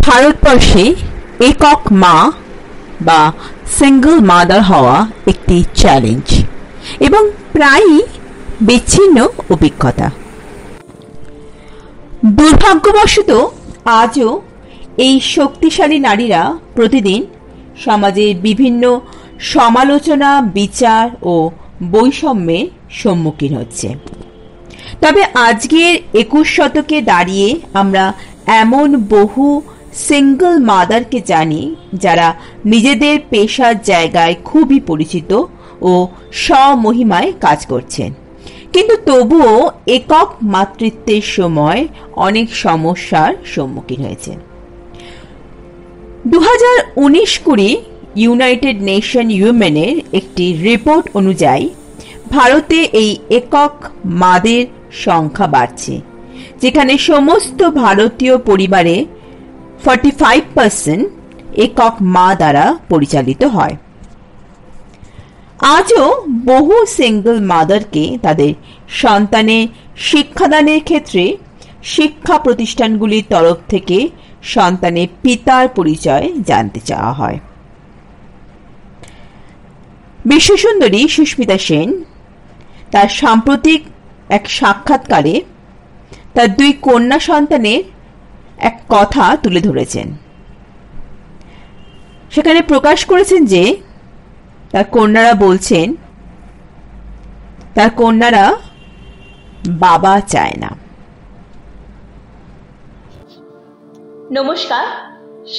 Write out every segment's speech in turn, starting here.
ভারতবর্ষে একক মা বা সিঙ্গল মাদার হওয়া একটি চ্যালেঞ্জ এবং প্রায়ই বিচ্ছিন্ন অভিজ্ঞতা। দুর্ভাগ্যবশত আজও এই শক্তিশালী নারীরা প্রতিদিন সমাজের বিভিন্ন সমালোচনা, বিচার ও বৈষম্যের সম্মুখীন হচ্ছে। তবে আজকের 21 শতকে দাঁড়িয়ে আমরা এমন বহু সিঙ্গল মাদারকে জানি যারা নিজেদের পেশার জায়গায় খুবই পরিচিত ও স্বমহিমায় কাজ করছেন, কিন্তু তবুও একক মাতৃত্বের সময় অনেক সমস্যার সম্মুখীন হয়েছেন। 2019-20 ইউনাইটেড নেশন ইউমেনের একটি রিপোর্ট অনুযায়ী ভারতে এই একক মাদের সংখ্যা বাড়ছে, যেখানে সমস্ত ভারতীয় পরিবারে 45% একক মা দ্বারা পরিচালিত হয়। আজও বহু সিঙ্গল মাদারকে তাদের সন্তানের শিক্ষাদানের ক্ষেত্রে শিক্ষা প্রতিষ্ঠানগুলির তরফ থেকে সন্তানের পিতার পরিচয় জানতে চাওয়া হয়। বিশ্বসুন্দরী সুস্মিতা সেন তার সাম্প্রতিক এক সাক্ষাৎকারে তার 2 কন্যা সন্তানের এক কথা তুলে ধরেছেন। সেখানে প্রকাশ করেছেন যে তার কন্যারা বলছেন তার কন্যারা বাবা চায় না। নমস্কার,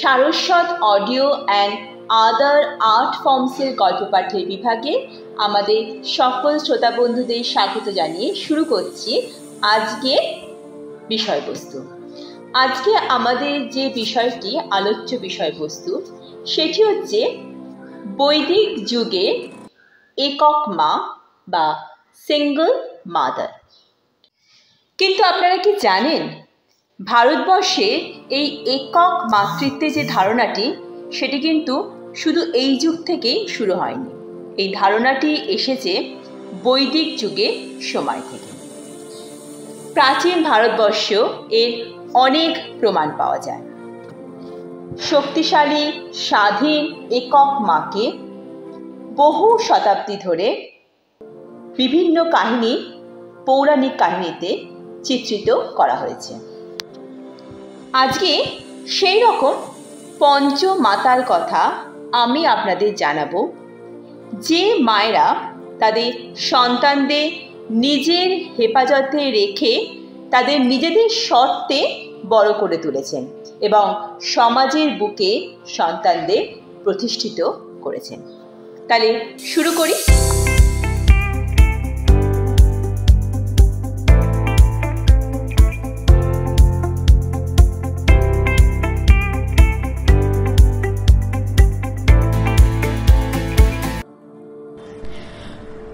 Saraswat audio and other art ফর্মসের গল্প পাঠের বিভাগে আমাদের সকল শ্রোতা বন্ধুদের স্বাগত জানিয়ে শুরু করছি আজকের বিষয়বস্তু। আজকে আমাদের যে বিষয়টি আলোচ্য বিষয়বস্তু সেটি হচ্ছে বৈদিক যুগে একক মা বা সিঙ্গল মাদার। কিন্তু আপনারা কি জানেন, ভারতবর্ষে এই একক মাতৃত্বের যে ধারণাটি সেটি কিন্তু শুধু এই যুগ থেকেই শুরু হয়নি। এই ধারণাটি এসেছে বৈদিক যুগে সময় থেকে। প্রাচীন ভারতবর্ষ এর অনেক প্রমাণ পাওয়া যায়। শক্তিশালী স্বাধীন একক মাকে বহু শতাব্দী ধরে বিভিন্ন কাহিনী, পৌরাণিক কাহিনীতে চিত্রিত করা হয়েছে। আজকে সেই রকম পঞ্চমাতার কথা আমি আপনাদের জানাবো, যে মায়েরা তাদের সন্তানদের নিজের হেফাজতে রেখে তাদের নিজেদের শর্তে বড় করে তুলেছেন এবং সমাজের বুকে সন্তানদের প্রতিষ্ঠিত করেছেন। তাহলে শুরু করি।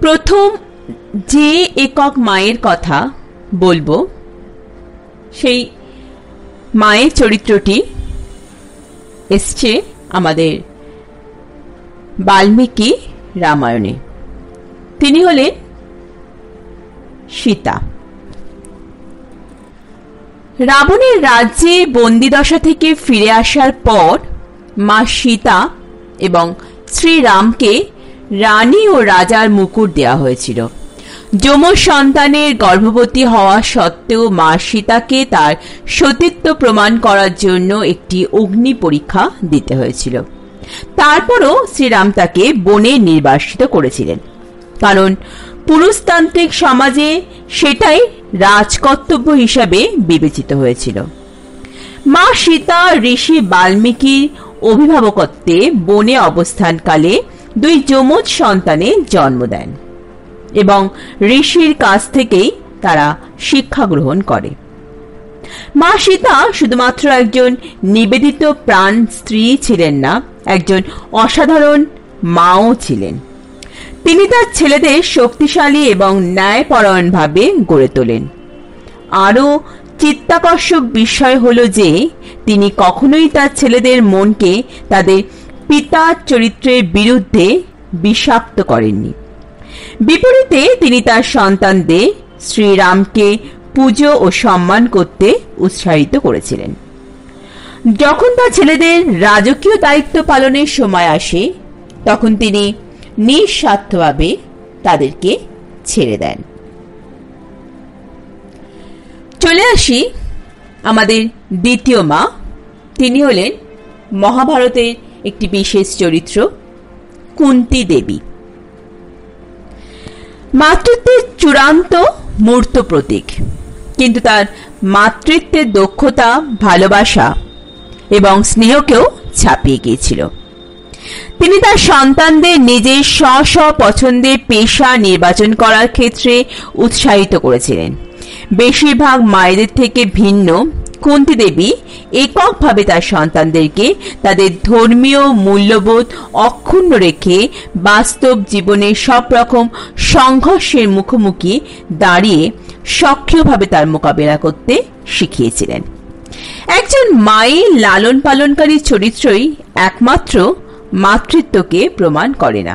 প্রথম যে একক মায়ের কথা বলবো সেই মায়ের চরিত্রটি এসছে আমাদের বাল্মীকি রামায়ণে। তিনি হলেন সীতা। রাবণের রাজ্যে বন্দিদশা থেকে ফিরে আসার পর মা সীতা এবং শ্রীরামকে রানী ও রাজার মুকুট দেওয়া হয়েছিল। যমজ সন্তানের গর্ভবতী হওয়া সত্ত্বেও মা সীতাকে তার সতীত্ব প্রমাণ করার জন্য একটি অগ্নি পরীক্ষা দিতে হয়েছিল। তারপরও শ্রীরাম তাকে বনে নির্বাসিত করেছিলেন, কারণ পুরুষতান্ত্রিক সমাজে সেটাই রাজকর্তব্য হিসাবে বিবেচিত হয়েছিল। মা সীতা ঋষি বাল্মীকির অভিভাবকত্বে বনে অবস্থানকালে 2 যমজ সন্তানের জন্ম দেন এবং ঋষির কাছ থেকেই তারা শিক্ষা গ্রহণ করে। মা সীতা শুধুমাত্র একজন নিবেদিত প্রাণ স্ত্রী ছিলেন না, একজন অসাধারণ মাও ছিলেন। তিনি তার ছেলেদের শক্তিশালী এবং ন্যায়পরায়ণভাবে গড়ে তোলেন। আরও চিত্তাকর্ষক বিষয় হল যে তিনি কখনোই তার ছেলেদের মনকে তাদের পিতার চরিত্রের বিরুদ্ধে বিষাক্ত করেননি। বিপরীতে তিনি তার সন্তানদের শ্রীরামকে পুজো ও সম্মান করতে উৎসাহিত করেছিলেন। যখন তার ছেলেদের রাজকীয় দায়িত্ব পালনের সময় আসে তখন তিনি নিঃস্বার্থভাবে তাদেরকে ছেড়ে দেন। চলে আসি আমাদের দ্বিতীয় মা। তিনি হলেন মহাভারতের একটি বিশেষ চরিত্র, কুন্তী দেবী। মাতৃত্বের চূড়ান্ত মূর্ত প্রতীক, কিন্তু তার মাতৃত্বের দক্ষতা, ভালোবাসা এবং স্নেহকেও ছাপিয়ে গিয়েছিল। তিনি তার সন্তানদের নিজের স্ব পছন্দের পেশা নির্বাচন করার ক্ষেত্রে উৎসাহিত করেছিলেন। বেশিরভাগ মায়েদের থেকে ভিন্ন কুন্তী দেবী এককভাবে তার সন্তানদেরকে তাদের ধর্মীয় মূল্যবোধ অক্ষুণ্ণ রেখে বাস্তব জীবনের সব রকম সংঘর্ষের মুখোমুখি দাঁড়িয়ে সক্রিয়ভাবে তার মোকাবেলা করতে শিখিয়েছিলেন। একজন মায়ের লালন পালনকারী চরিত্রই একমাত্র মাতৃত্বকে প্রমাণ করে না।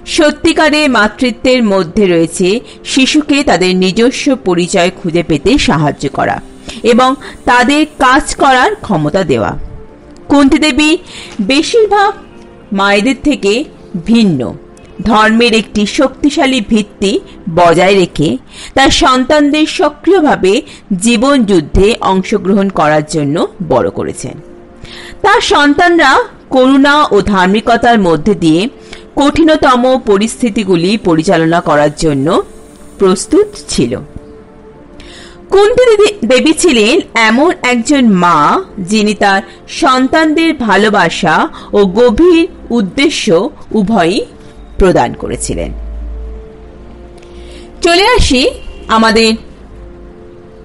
সত্যিকারের মাতৃত্বের মধ্যে রয়েছে শিশুকে তাদের নিজস্ব পরিচয় খুঁজে পেতে সাহায্য করা এবং তাদের কাজ করার ক্ষমতা দেওয়া। কুন্তী দেবী বেশিরভাগ মায়েদের থেকে ভিন্ন ধর্মের একটি শক্তিশালী ভিত্তি বজায় রেখে তার সন্তানদের সক্রিয়ভাবে জীবন যুদ্ধে অংশগ্রহণ করার জন্য বড় করেছেন। তার সন্তানরা করুণা ও ধার্মিকতার মধ্যে দিয়ে কঠিনতম পরিস্থিতিগুলি পরিচালনা করার জন্য প্রস্তুত ছিল। কুন্তী দেবী ছিলেন এমন একজন মা যিনি তার সন্তানদের ভালোবাসা ও গভীর উদ্দেশ্য উভয়ই প্রদান করেছিলেন। চলে আসি আমাদের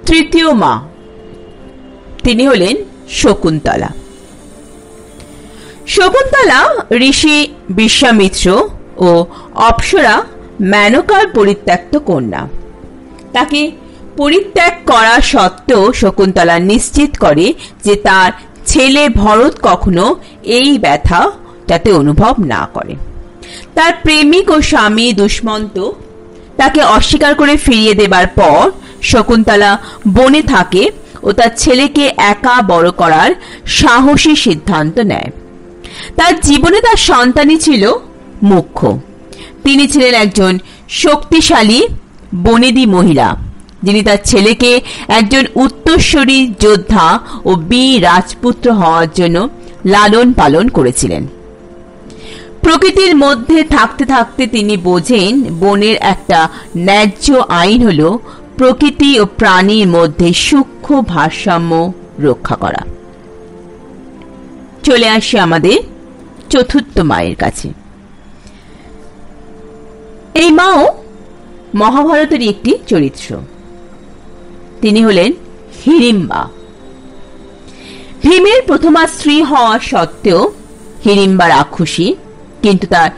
তৃতীয় মা। তিনি হলেন শকুন্তলা। শকুন্তলা ঋষি বিশ্বামিত্র ও অপ্সরা মেনকার পরিত্যক্ত কন্যা। তাকে পরিত্যাগ করা সত্ত্বেও শকুন্তলা নিশ্চিত করে যে তার ছেলে ভরত কখনো এই ব্যথা যাতে অনুভব না করে। তার প্রেমিক ও স্বামী দুষ্মন্ত তাকে অস্বীকার করে ফিরিয়ে দেবার পর শকুন্তলা বনে থাকে ও তার ছেলেকে একা বড় করার সাহসী সিদ্ধান্ত নেয়। তার জীবনে তার সন্তানই ছিল মুখ্য। তিনি ছিলেন একজন শক্তিশালী বনেদি মহিলা যিনি তার ছেলেকে একজন উত্তরসূরি যোদ্ধা ও বীর রাজপুত্র হওয়ার জন্য লালন পালন করেছিলেন। প্রকৃতির মধ্যে থাকতে থাকতে তিনি বোঝেন বনের একটা ন্যায্য আইন হল প্রকৃতি ও প্রাণীর মধ্যে সূক্ষ্ম ভারসাম্য রক্ষা করা। চলে আসি আমাদের চতুর্থ মায়ের কাছে। এই মাও মহাভারতের একটি চরিত্র। তিনি হলেন হিড়িম্বা। ভীমের প্রথমা স্ত্রী হওয়া সত্ত্বেও হিড়িম্বা রাক্ষসী, কিন্তু তার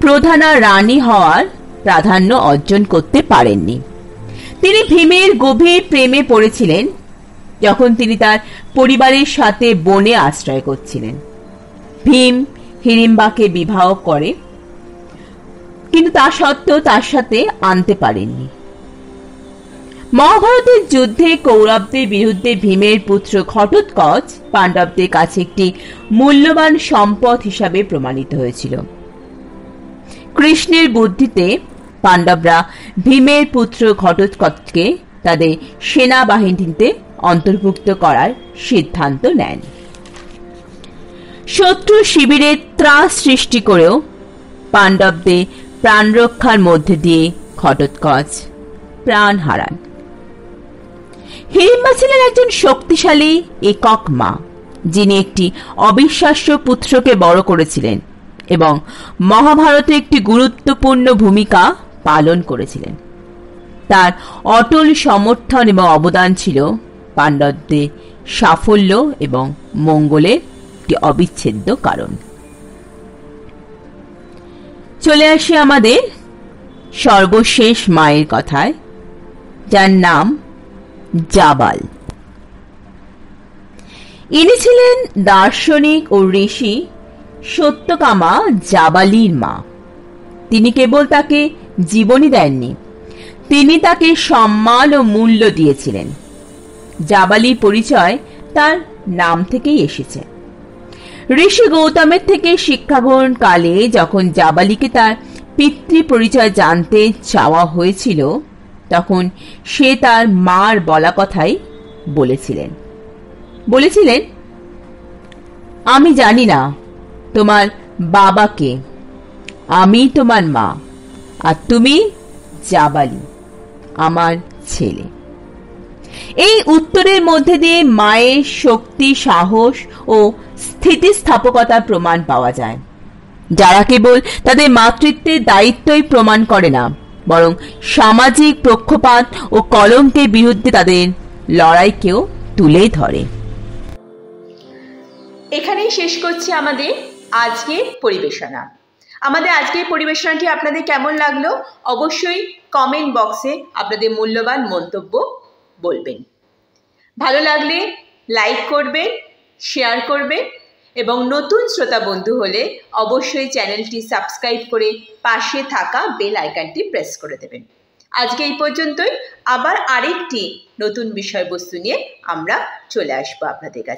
প্রধানা রানী হওয়ার প্রাধান্য অর্জন করতে পারেননি। তিনি ভীমের গভীর প্রেমে পড়েছিলেন যখন তিনি তার পরিবারের সাথে বনে আশ্রয় করছিলেন। ভীম হিড়িম্বাকে বিবাহ করে, কিন্তু তা সত্ত্বেও তার সাথে আনতে পারেননি। মহাভারতের যুদ্ধে কৌরবদের বিরুদ্ধে ভীমের পুত্র ঘটোৎকচ পাণ্ডবদের কাছে একটি মূল্যবান সম্পদ হিসাবে প্রমাণিত হয়েছিল। কৃষ্ণের বুদ্ধিতে পাণ্ডবরা ভীমের পুত্র ঘটোৎকচকে তাদের সেনাবাহিনীতে অন্তর্ভুক্ত করার সিদ্ধান্ত নেন। শত্রু শিবিরে ত্রাস সৃষ্টি করেও পাণ্ডবদের প্রাণ রক্ষার মধ্যে দিয়ে ঘটোৎকচ প্রাণ হারান। হিড়িম্বা ছিলেন একজন শক্তিশালী একক মা যিনি একটি অবিশ্বাস্য পুত্রকে বড় করেছিলেন এবং মহাভারতে একটি গুরুত্বপূর্ণ ভূমিকা পালন করেছিলেন। তার অটল সমর্থন এবং অবদান ছিল পাণ্ডবদের সাফল্য এবং মঙ্গলের একটি অবিচ্ছেদ্য কারণ। চলে আসি আমাদের সর্বশেষ মায়ের কথায়, যার নাম জাবাল। ইনি ছিলেন দার্শনিক ও ঋষি সত্যকামা জাবালির মা। তিনি কেবল তাকে জীবনই দেননি, তিনি তাকে সম্মান ও মূল্য দিয়েছিলেন। জাবালির পরিচয় তার নাম থেকেই এসেছে। ঋষি গৌতমের থেকে শিক্ষাগ্রহণ কালে যখন জাবালিকে তার পিতৃ পরিচয় জানতে চাওয়া হয়েছিল, তখন সে তার মার বলা কথাই বলেছিলেন, আমি জানি না তোমার বাবাকে, আমি তোমার মা, আর তুমি জাবালি, আমার ছেলে। এই উত্তরের মধ্যে দিয়ে মায়ের শক্তি, সাহস ও স্থিতিস্থাপকতার প্রমাণ পাওয়া যায়, যারা কেবল তাদের মাতৃত্বের দায়িত্বই প্রমাণ করে না, বরং সামাজিক পক্ষপাত ও কলঙ্কের বিরুদ্ধে তাদের লড়াইকেও তুলে ধরে। এখানেই শেষ করছি আমাদের আজকের পরিবেশনা। আমাদের আজকের পরিবেশনাটি আপনাদের কেমন লাগলো অবশ্যই কমেন্ট বক্সে আপনাদের মূল্যবান মন্তব্য বলবেন। ভালো লাগলে লাইক করবেন, শেয়ার করবেন এবং নতুন শ্রোতা বন্ধু হলে অবশ্যই চ্যানেলটি সাবস্ক্রাইব করে পাশে থাকা বেল আইকনটি প্রেস করে দেবেন। আজকে এই পর্যন্তই। আবার আরেকটি নতুন বিষয়বস্তু নিয়ে আমরা চলে আসবো আপনাদের কাছে।